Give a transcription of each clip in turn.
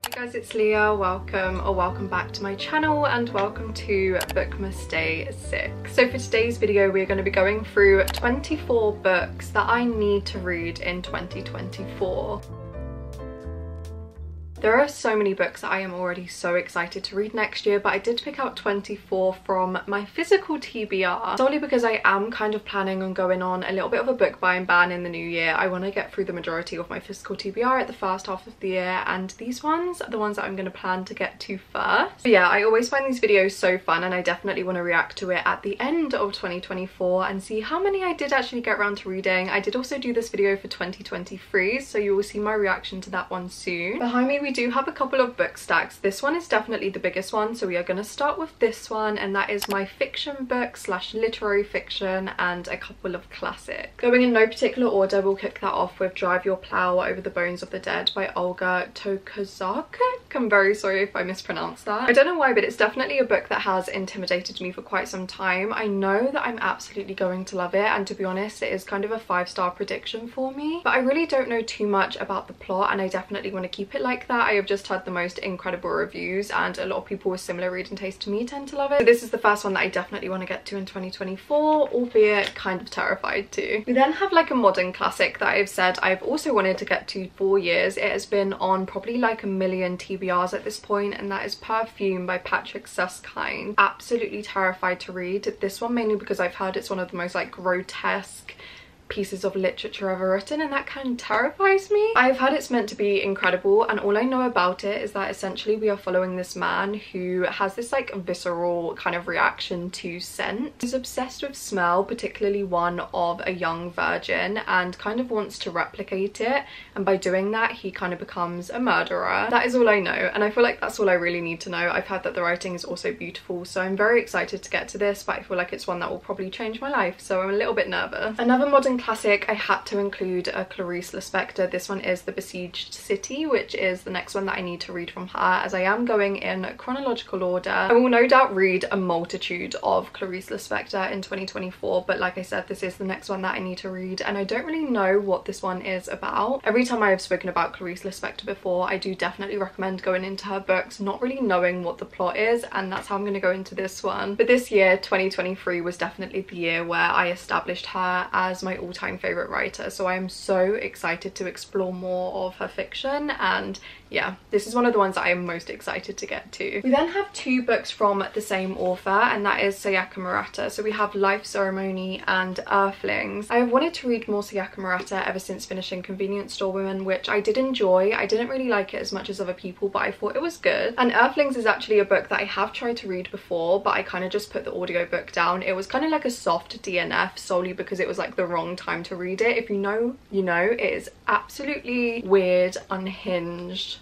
Hey guys, it's Leah. Welcome back to my channel and welcome to Bookmas Day 6. So for today's video we're going to be going through 24 books that I need to read in 2024. There are so many books that I am already so excited to read next year, but I did pick out 24 from my physical TBR solely because I am kind of planning on going on a little bit of a book buying ban in the new year. I want to get through the majority of my physical TBR at the first half of the year, and these ones are the ones that I'm going to plan to get to first. But yeah, I always find these videos so fun and I definitely want to react to it at the end of 2024 and see how many I did actually get around to reading. I did also do this video for 2023, so you will see my reaction to that one soon. Behind me we do have a couple of book stacks. This one is definitely the biggest one, so we are going to start with this one, and that is my fiction book slash literary fiction and a couple of classics. Going in no particular order, we'll kick that off with Drive Your Plow Over the Bones of the Dead by Olga Tokarczuk. I'm very sorry if I mispronounced that. I don't know why, but it's definitely a book that has intimidated me for quite some time. I know that I'm absolutely going to love it, and to be honest it is kind of a 5-star prediction for me, but I really don't know too much about the plot and I definitely want to keep it like that. I have just heard the most incredible reviews and a lot of people with similar reading taste to me tend to love it. So this is the first one that I definitely want to get to in 2024, albeit kind of terrified too. We then have like a modern classic that I've said I've also wanted to get to for years. It has been on probably like a million TBRs at this point, and that is Perfume by Patrick Susskind. Absolutely terrified to read this one, mainly because I've heard it's one of the most like grotesque pieces of literature ever written, and that kind of terrifies me. I've heard it's meant to be incredible, and all I know about it is that essentially we are following this man who has this like visceral kind of reaction to scent. He's obsessed with smell, particularly one of a young virgin, and kind of wants to replicate it, and by doing that he kind of becomes a murderer. That is all I know, and I feel like that's all I really need to know. I've heard that the writing is also beautiful, so I'm very excited to get to this, but I feel like it's one that will probably change my life, so I'm a little bit nervous. Another modern classic, I had to include a Clarice Lispector. This one is The Besieged City, which is the next one that I need to read from her, as I am going in chronological order. I will no doubt read a multitude of Clarice Lispector in 2024, but like I said, this is the next one that I need to read, and I don't really know what this one is about. Every time I have spoken about Clarice Lispector before, I do definitely recommend going into her books not really knowing what the plot is, and that's how I'm going to go into this one. But this year, 2023, was definitely the year where I established her as my all-time favorite writer, so I am so excited to explore more of her fiction, and yeah, this is one of the ones that I am most excited to get to. We then have two books from the same author, and that is Sayaka Murata. So we have Life Ceremony and Earthlings. I have wanted to read more Sayaka Murata ever since finishing Convenience Store Women, which I did enjoy. I didn't really like it as much as other people, but I thought it was good. And Earthlings is actually a book that I have tried to read before, but I kind of just put the audiobook down. It was kind of like a soft DNF solely because it was like the wrong time to read it. If you know, you know. It is absolutely weird, unhinged.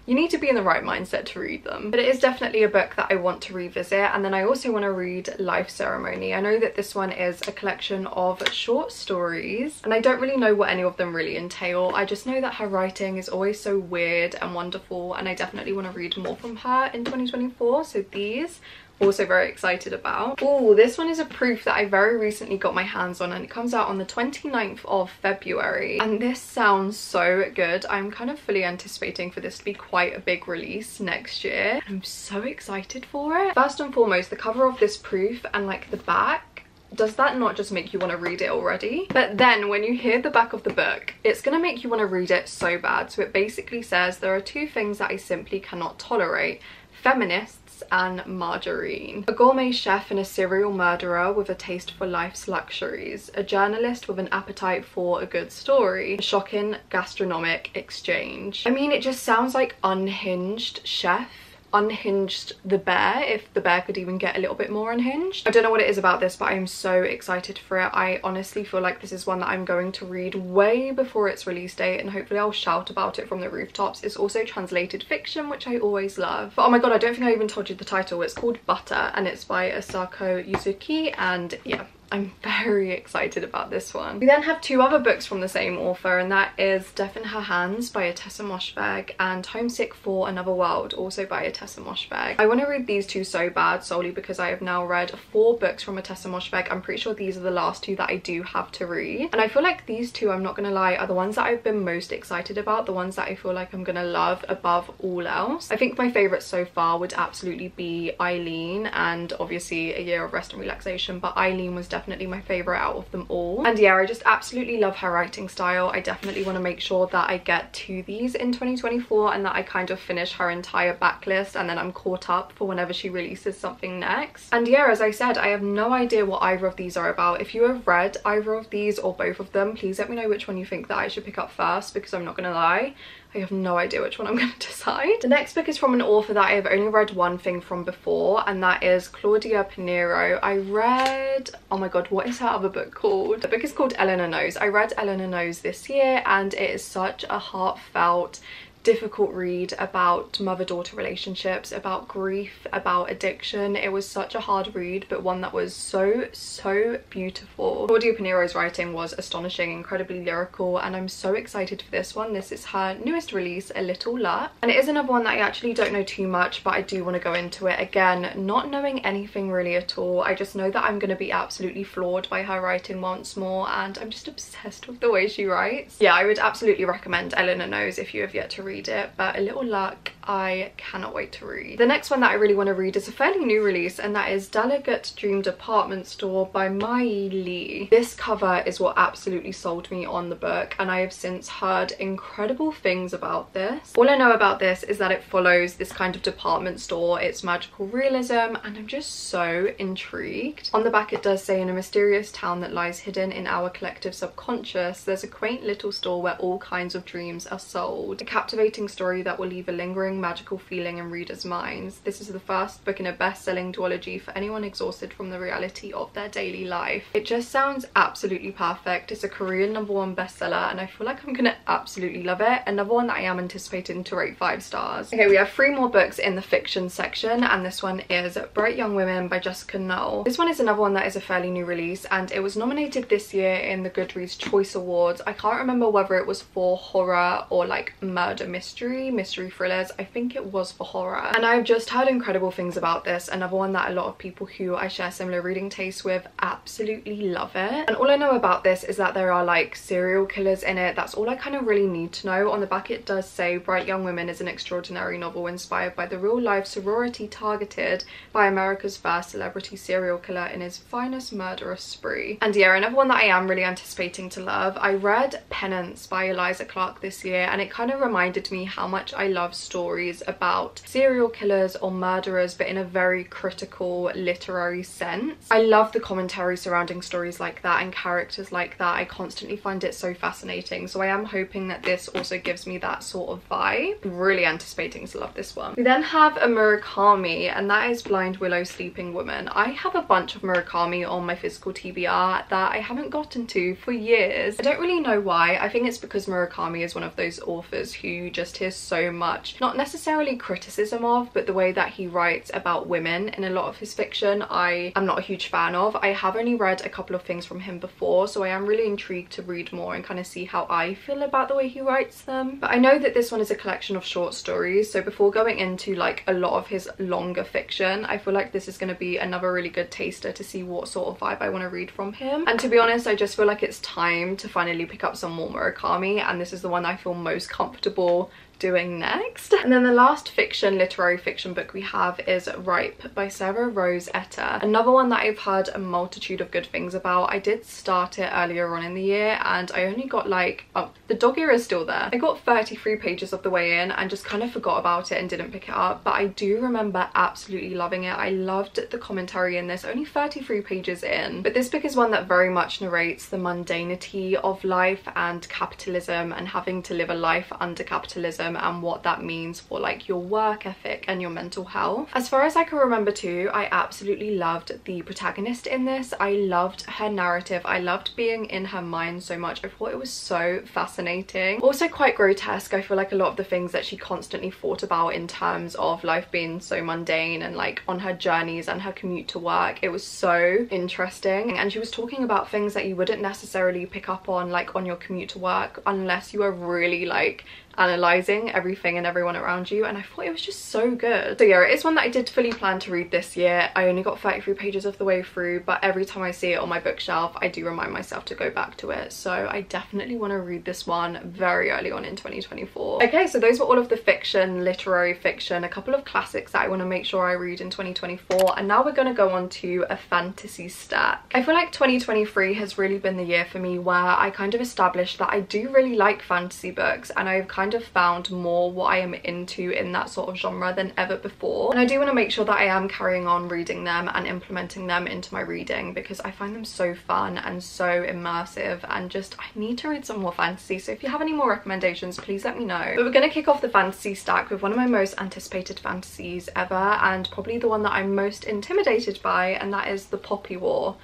You need to be in the right mindset to read them, but it is definitely a book that I want to revisit. And then I also want to read Life Ceremony. I know that this one is a collection of short stories, and I don't really know what any of them really entail. I just know that her writing is always so weird and wonderful, and I definitely want to read more from her in 2024, so these also very excited about. Oh, this one is a proof that I very recently got my hands on, and it comes out on the 29th of February, and this sounds so good. I'm kind of fully anticipating for this to be quite a big release next year. I'm so excited for it. First and foremost, the cover of this proof and like the back, does that not just make you want to read it already? But then when you hear the back of the book, it's gonna make you want to read it so bad. So it basically says, there are two things that I simply cannot tolerate: feminists and margarine. A gourmet chef and a serial murderer with a taste for life's luxuries. A journalist with an appetite for a good story. A shocking gastronomic exchange. I mean, it just sounds like Unhinged Chef. Unhinged the Bear, if the bear could even get a little bit more unhinged. I don't know what it is about this, but I'm so excited for it. I honestly feel like this is one that I'm going to read way before its release date, and hopefully I'll shout about it from the rooftops. It's also translated fiction, which I always love. But oh my god, I don't think I even told you the title. It's called Butter, and it's by Asako Yuzuki, and yeah, I'm very excited about this one. We then have 2 other books from the same author, and that is Death in Her Hands by Tessa Moshfegh and Homesick for Another World, also by Tessa Moshfegh. I want to read these 2 so bad, solely because I have now read 4 books from Tessa Moshfegh. I'm pretty sure these are the last 2 that I do have to read, and I feel like these 2, I'm not gonna lie, are the ones that I've been most excited about, the ones that I feel like I'm gonna love above all else. I think my favourite so far would absolutely be Eileen and obviously A Year of Rest and Relaxation, but Eileen was definitely my favourite out of them all. And yeah, I just absolutely love her writing style. I definitely want to make sure that I get to these in 2024 and that I kind of finish her entire backlist and then I'm caught up for whenever she releases something next. And yeah, as I said, I have no idea what either of these are about. If you have read either of these or both of them, please let me know which one you think that I should pick up first, because I'm not gonna lie, I have no idea which one I'm going to decide. The next book is from an author that I have only read one thing from before, and that is Claudia Pinheiro. I read, oh my god, what is her other book called? The book is called Eleanor Knows. I read Eleanor Knows this year, and it is such a heartfelt, difficult read about mother-daughter relationships, about grief, about addiction. It was such a hard read, but one that was so beautiful. Claudia Pinheiro's writing was astonishing, incredibly lyrical, and I'm so excited for this one. This is her newest release, A Little Luck, and it is another one that I actually don't know too much, but I do want to go into it. Again, not knowing anything really at all, I just know that I'm going to be absolutely floored by her writing once more, and I'm just obsessed with the way she writes. Yeah, I would absolutely recommend Eleanor Knows if you have yet to read it, but A Little Luck I cannot wait to read. The next one that I really want to read is a fairly new release, and that is Delicate Dream Department Store by Mai Lee. This cover is what absolutely sold me on the book, and I have since heard incredible things about this. All I know about this is that it follows this kind of department store, it's magical realism, and I'm just so intrigued. On the back it does say, in a mysterious town that lies hidden in our collective subconscious, there's a quaint little store where all kinds of dreams are sold. A captivating story that will leave a lingering magical feeling in readers' minds. This is the first book in a best-selling duology for anyone exhausted from the reality of their daily life. It just sounds absolutely perfect. It's a Korean #1 bestseller, and I feel like I'm gonna absolutely love it. Another one that I am anticipating to rate 5 stars. Okay, we have 3 more books in the fiction section, and this one is Bright Young Women by Jessica Knoll. This one is another one that is a fairly new release, and it was nominated this year in the Goodreads Choice Awards. I can't remember whether it was for horror or like murder mystery thrillers. I think it was for horror, and I've just heard incredible things about this. Another one that a lot of people who I share similar reading tastes with absolutely love it, and all I know about this is that there are like serial killers in it. That's all I kind of really need to know. On the back it does say Bright Young Women is an extraordinary novel inspired by the real-life sorority targeted by America's first celebrity serial killer in his finest murderous spree. And yeah, another one that I am really anticipating to love. I read Penance by Eliza Clark this year, and it kind of reminded me how much I love stories about serial killers or murderers, but in a very critical literary sense. I love the commentary surrounding stories like that and characters like that. I constantly find it so fascinating, so I am hoping that this also gives me that sort of vibe. Really anticipating to love this one. We then have a Murakami, and that is Blind Willow Sleeping Woman. I have a bunch of Murakami on my physical TBR that I haven't gotten to for years. I don't really know why. I think it's because Murakami is one of those authors who you just hear so much, not necessarily criticism of, but the way that he writes about women in a lot of his fiction I am not a huge fan of. I have only read a couple of things from him before, so I am really intrigued to read more and kind of see how I feel about the way he writes them. But I know that this one is a collection of short stories, so before going into like a lot of his longer fiction, I feel like this is going to be another really good taster to see what sort of vibe I want to read from him. And to be honest, I just feel like it's time to finally pick up some more Murakami, and this is the one I feel most comfortable doing next. And then the last literary fiction book we have is Ripe by Sarah Rose Etter. Another one that I've heard a multitude of good things about. I did start it earlier on in the year, and I only got like, oh, the dog ear is still there. I got 33 pages of the way in and just kind of forgot about it and didn't pick it up, but I do remember absolutely loving it. I loved the commentary in this, only 33 pages in. But this book is one that very much narrates the mundanity of life and capitalism and having to live a life under capitalism them and what that means for like your work ethic and your mental health. As far as I can remember too, I absolutely loved the protagonist in this. I loved her narrative. I loved being in her mind so much. I thought it was so fascinating. Also quite grotesque. I feel like a lot of the things that she constantly thought about in terms of life being so mundane and like on her journeys and her commute to work, it was so interesting. And she was talking about things that you wouldn't necessarily pick up on like on your commute to work unless you are really like analysing everything and everyone around you, and I thought it was just so good. So yeah, it is one that I did fully plan to read this year. I only got 33 pages of the way through, but every time I see it on my bookshelf I do remind myself to go back to it, so I definitely want to read this one very early on in 2024. Okay, so those were all of the fiction, literary fiction, a couple of classics that I want to make sure I read in 2024, and now we're going to go on to a fantasy stack. I feel like 2023 has really been the year for me where I kind of established that I do really like fantasy books, and I've kind of found more what I am into in that sort of genre than ever before, and I do want to make sure that I am carrying on reading them and implementing them into my reading because I find them so fun and so immersive, and just I need to read some more fantasy. So if you have any more recommendations, please let me know. But we're going to kick off the fantasy stack with one of my most anticipated fantasies ever, and probably the one that I'm most intimidated by, and that is The Poppy War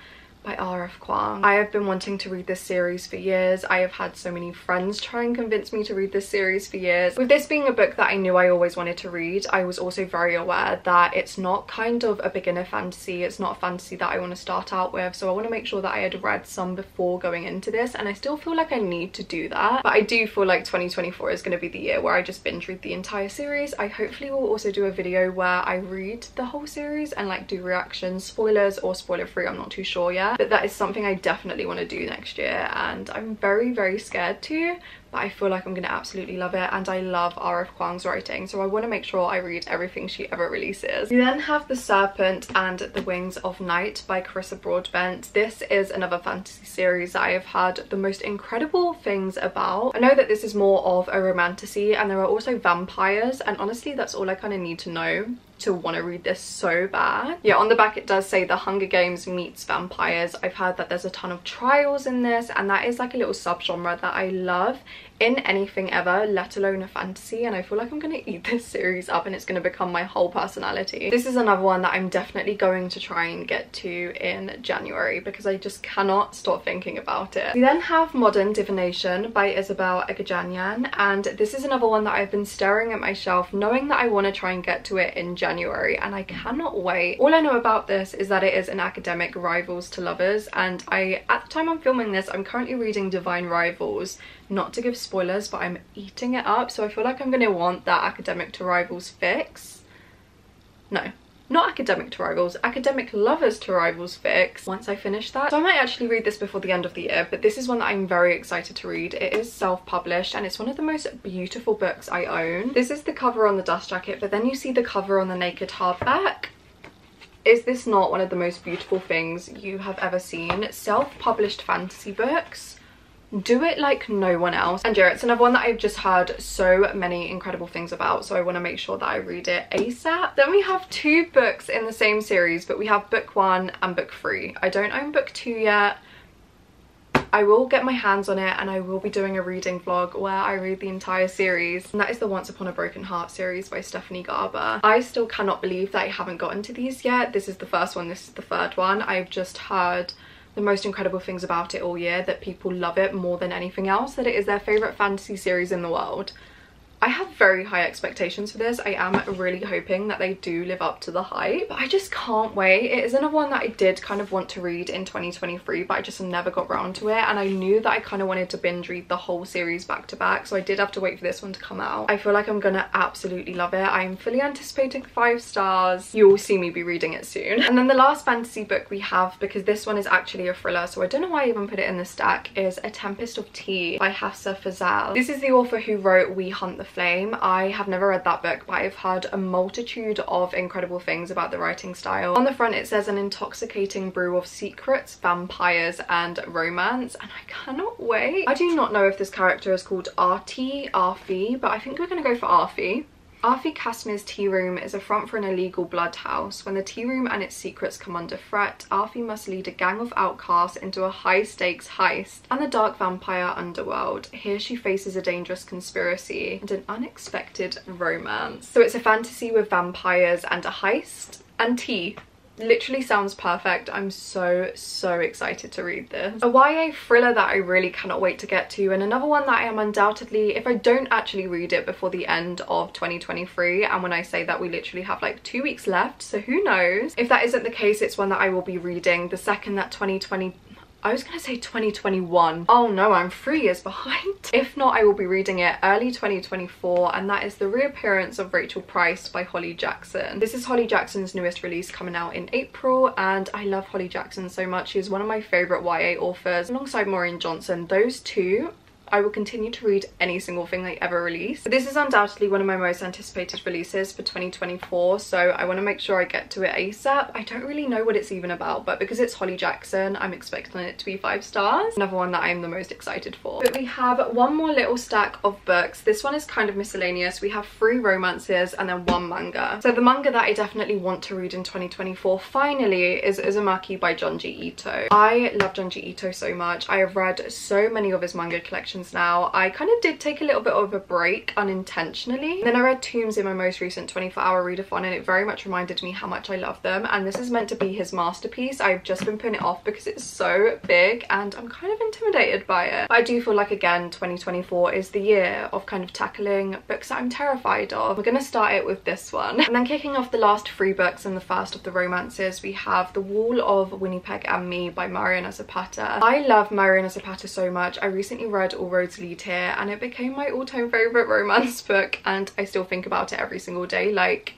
by R.F. Kuang. I have been wanting to read this series for years. I have had so many friends try and convince me to read this series for years. With this being a book that I knew I always wanted to read, I was also very aware that it's not kind of a beginner fantasy. It's not a fantasy that I want to start out with, so I want to make sure that I had read some before going into this, and I still feel like I need to do that. But I do feel like 2024 is going to be the year where I just binge read the entire series. I hopefully will also do a video where I read the whole series and like do reactions, spoilers or spoiler free, I'm not too sure yet. But that is something I definitely want to do next year, and I'm very scared to, but I feel like I'm going to absolutely love it, and I love R.F. Kuang's writing, so I want to make sure I read everything she ever releases. We then have The Serpent and the Wings of Night by Carissa Broadbent. This is another fantasy series that I have heard the most incredible things about. I know that this is more of a romantasy, and there are also vampires, and honestly that's all I kind of need to know to want to read this so bad. Yeah, on the back it does say The Hunger Games meets vampires. I've heard that there's a ton of trials in this, and that is like a little subgenre that I love in anything ever, let alone a fantasy, and I feel like I'm gonna eat this series up and it's gonna become my whole personality. This is another one that I'm definitely going to try and get to in January because I just cannot stop thinking about it. We then have Modern Divination by Isabel Egajanyan, and this is another one that I've been staring at my shelf knowing that I want to try and get to it in January, and I cannot wait. All I know about this is that it is an academic rivals to lovers, and at the time I'm filming this, I'm currently reading Divine Rivals. Not to give spoilers, but I'm eating it up, so I feel like I'm going to want that academic to rivals fix. No, not academic to rivals, academic lovers to rivals fix once I finish that. So I might actually read this before the end of the year, but this is one that I'm very excited to read. It is self-published and it's one of the most beautiful books I own. This is the cover on the dust jacket, but then you see the cover on the naked hardback. Is this not one of the most beautiful things you have ever seen? Self-published fantasy books, do it like no one else. And yeah, it's another one that I've just heard so many incredible things about, so I want to make sure that I read it ASAP. Then we have two books in the same series, but we have book 1 and book 3. I don't own book 2 yet. I will get my hands on it and I will be doing a reading vlog where I read the entire series, and that is the Once Upon a Broken Heart series by Stephanie Garber. I still cannot believe that I haven't gotten to these yet. This is the first one, this is the third one. I've just heard the most incredible things about it all year, that people love it more than anything else, that it is their favourite fantasy series in the world. I have very high expectations for this. I am really hoping that they do live up to the hype. But I just can't wait. It is another one that I did kind of want to read in 2023, but I just never got round to it. And I knew that I kind of wanted to binge read the whole series back to back, so I did have to wait for this one to come out. I feel like I'm gonna absolutely love it. I'm fully anticipating 5 stars. You will see me be reading it soon. And then the last fantasy book we have, because this one is actually a thriller, so I don't know why I even put it in the stack, is A Tempest of Tea by Hafsa Fazal. This is the author who wrote We Hunt the Flame. I have never read that book, but I've heard a multitude of incredible things about the writing style. On the front it says an intoxicating brew of secrets, vampires and romance, and I cannot wait. I do not know if this character is called Artie, but I think we're gonna go for Arfi. Afi Kasmir's tea room is a front for an illegal blood house. When the tea room and its secrets come under threat, Afi must lead a gang of outcasts into a high-stakes heist and the dark vampire underworld. Here she faces a dangerous conspiracy and an unexpected romance. So it's a fantasy with vampires and a heist and tea. Literally sounds perfect. I'm so excited to read this. A YA thriller that I really cannot wait to get to, and another one that I am undoubtedly, if I don't actually read it before the end of 2023, and when I say that, we literally have like 2 weeks left, so who knows. If that isn't the case, it's one that I will be reading the second that 2021. Oh no, I'm 3 years behind. If not, I will be reading it early 2024, and that is The Reappearance of Rachel Price by Holly Jackson. This is Holly Jackson's newest release coming out in April, and I love Holly Jackson so much. She is one of my favourite YA authors alongside Maureen Johnson. Those two I will continue to read any single thing they ever release. This is undoubtedly one of my most anticipated releases for 2024, so I want to make sure I get to it ASAP. I don't really know what it's even about, but because it's Holly Jackson, I'm expecting it to be 5 stars. Another one that I'm the most excited for. But we have one more little stack of books. This one is kind of miscellaneous. We have 3 romances and then 1 manga. So the manga that I definitely want to read in 2024 finally is Uzumaki by Junji Ito. I love Junji Ito so much. I have read so many of his manga collections now. I kind of did take a little bit of a break unintentionally. Then I read Tombs in my most recent 24-hour readathon, and it very much reminded me how much I love them, and this is meant to be his masterpiece. I've just been putting it off because it's so big and I'm kind of intimidated by it. But I do feel like, again, 2024 is the year of kind of tackling books that I'm terrified of. We're gonna start it with this one. And then kicking off the last 3 books and the first of the romances, we have The Wall of Winnipeg and Me by Mariana Zapata. I love Mariana Zapata so much. I recently read All Roads Lead Here, and it became my all-time favorite romance book, and I still think about it every single day. Like,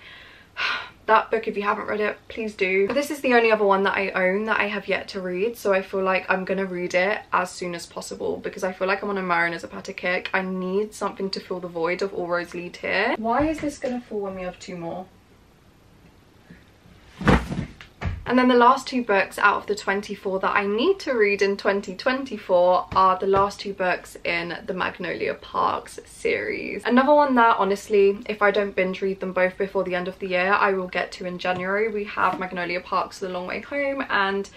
that book, if you haven't read it, please do. But this is the only other one that I own that I have yet to read, so I feel like I'm gonna read it as soon as possible because I feel like I'm on a Mariana Zapata kick. I need something to fill the void of All Roads Lead Here. Why is this gonna fall when we have 2 more? And then the last 2 books out of the 24 that I need to read in 2024 are the last 2 books in the Magnolia Parks series. Another one that, honestly, if I don't binge read them both before the end of the year, I will get to in January. We have Magnolia Parks The Long Way Home and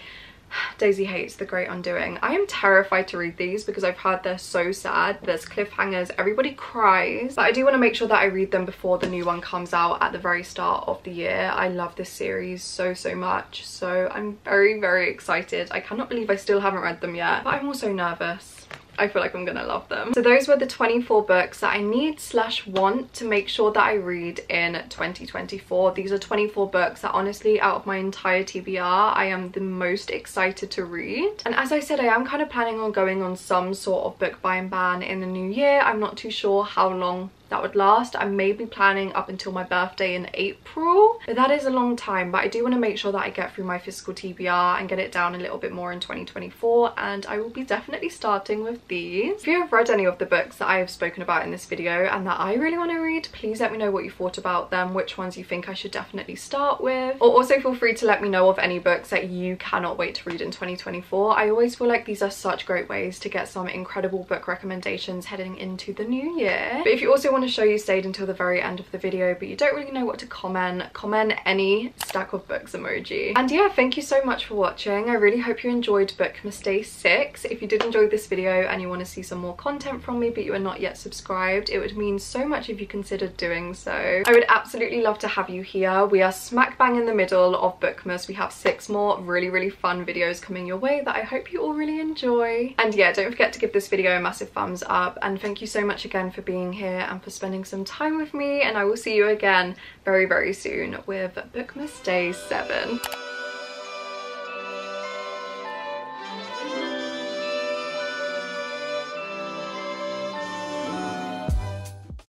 Daisy Hates The Great Undoing. I am terrified to read these because I've heard they're so sad. There's cliffhangers, everybody cries, but I do want to make sure that I read them before the new one comes out at the very start of the year. I love this series so much, so I'm very excited. I cannot believe I still haven't read them yet, but I'm also nervous. I feel like I'm gonna love them. So those were the 24 books that I need/want to make sure that I read in 2024. These are 24 books that, honestly, out of my entire TBR, I am the most excited to read. And as I said, I am kind of planning on going on some sort of book buying ban in the new year. I'm not too sure how long that would last. I may be planning up until my birthday in April, but that is a long time. But I do want to make sure that I get through my physical TBR and get it down a little bit more in 2024, and I will be definitely starting with these. If you have read any of the books that I have spoken about in this video and that I really want to read, please let me know what you thought about them, which ones you think I should definitely start with, or also feel free to let me know of any books that you cannot wait to read in 2024. I always feel like these are such great ways to get some incredible book recommendations heading into the new year. But if you also want to show you stayed until the very end of the video but you don't really know what to comment any stack of books emoji. And yeah, thank you so much for watching. I really hope you enjoyed BOOKMAS Day 6. If you did enjoy this video and you want to see some more content from me but you are not yet subscribed, it would mean so much if you considered doing so. I would absolutely love to have you here. We are smack bang in the middle of BOOKMAS. We have 6 more really fun videos coming your way that I hope you all really enjoy. And yeah, don't forget to give this video a massive thumbs up, and thank you so much again for being here and for spending some time with me, and I will see you again very soon with BOOKMAS Day 7.